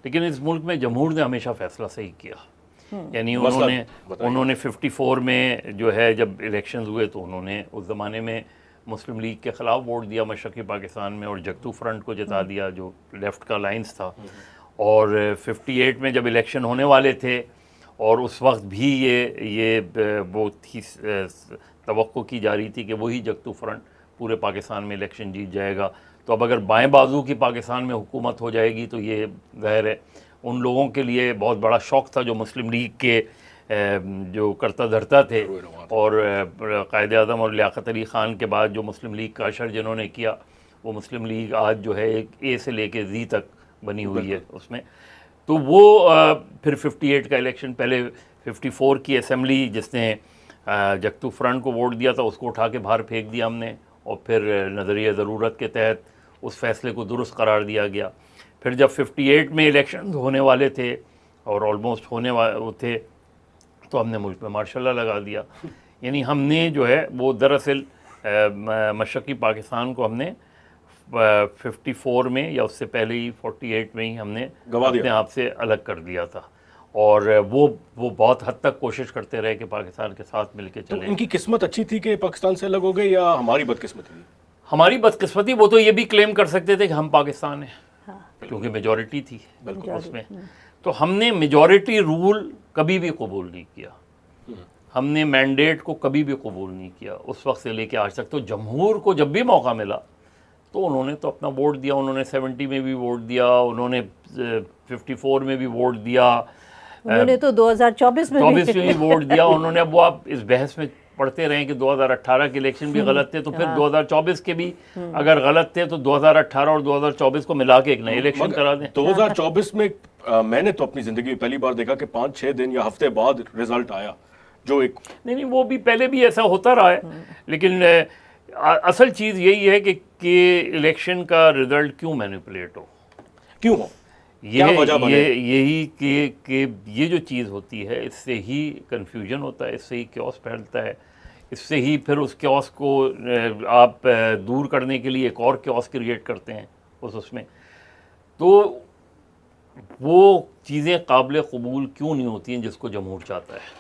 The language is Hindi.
लेकिन इस मुल्क में जमहूर ने हमेशा फ़ैसला सही किया। यानी उन्होंने 54 में जो है जब इलेक्शंस हुए तो उन्होंने उस ज़माने में मुस्लिम लीग के ख़िलाफ़ वोट दिया मशरक़ी पाकिस्तान में, और जगतू फ्रंट को जिता दिया जो लेफ़्ट का लाइन्स था। और 58 में जब इलेक्शन होने वाले थे और उस वक्त भी ये वो थी तवक्को की जा रही थी कि वही जगतू फ्रंट पूरे पाकिस्तान में इलेक्शन जीत जाएगा। तो अब अगर बाएं बाजू की पाकिस्तान में हुकूमत हो जाएगी तो ये ज़ाहिर है उन लोगों के लिए बहुत बड़ा शौक़ था जो मुस्लिम लीग के जो करता धरता थे, और कायद आज़म और लियाक़त अली ख़ान के बाद जो मुस्लिम लीग का अशर जिन्होंने किया, वो मुस्लिम लीग आज जो है एक ए से लेके जी तक बनी हुई है उसमें। तो वो फिर 58 का इलेक्शन, पहले 54 की असम्बली जिसने जगतू फ्रंट को वोट दिया था उसको उठा के बाहर फेंक दिया हमने, और फिर नज़रिया ज़रूरत के तहत उस फैसले को दुरुस्त करार दिया गया। फिर जब 58 में इलेक्शन होने वाले थे और ऑलमोस्ट होने वाले थे तो हमने मुल्क में मार्शल लॉ लगा दिया। यानी हमने जो है वो दरअसल मशरक़ी पाकिस्तान को हमने 54 में या उससे पहले ही 48 में ही हमने अपने आप से अलग कर दिया था, और वो बहुत हद तक कोशिश करते रहे कि पाकिस्तान के साथ मिलके चले। तो इनकी किस्मत अच्छी थी कि पाकिस्तान से अलग हो गए, या हमारी बदकिस्मती थी? हमारी बदकिस्मती, वो तो ये भी क्लेम कर सकते थे कि हम पाकिस्तान हैं, क्योंकि मेजॉरिटी थी उसमें। तो हमने मेजॉरिटी रूल कभी भी कबूल नहीं किया, हमने मैंडेट को कभी भी कबूल नहीं किया उस वक्त से लेके आज तक। तो जमहूर को जब भी मौका मिला तो उन्होंने तो अपना वोट दिया, उन्होंने 70 में भी वोट दिया, उन्होंने 54 में भी वोट दिया, उन्होंने तो 2024 में भी वोट दिया उन्होंने। अब वो आप इस बहस में पढ़ते रहें कि 2018 के इलेक्शन भी गलत थे, तो फिर 2024 के भी अगर गलत थे तो 2018 और 2024 को मिला के एक नए इलेक्शन करा दें। 2024 में मैंने तो अपनी ज़िंदगी में पहली बार देखा कि 5-6 दिन या हफ्ते बाद रिजल्ट आया, जो एक नहीं वो भी पहले भी ऐसा होता रहा है, लेकिन असल चीज़ यही है कि इलेक्शन का रिजल्ट क्यों मैनिपुलेट हो, क्यों हो, यही कि ये जो चीज़ होती है इससे ही कन्फ्यूजन होता है, इससे ही क्योस फैलता है, इससे ही फिर उस क्योस को आप दूर करने के लिए एक और क्योस क्रिएट करते हैं उसमें। तो वो चीज़ें काबिल कबूल क्यों नहीं होती हैं जिसको जमहूर चाहता है।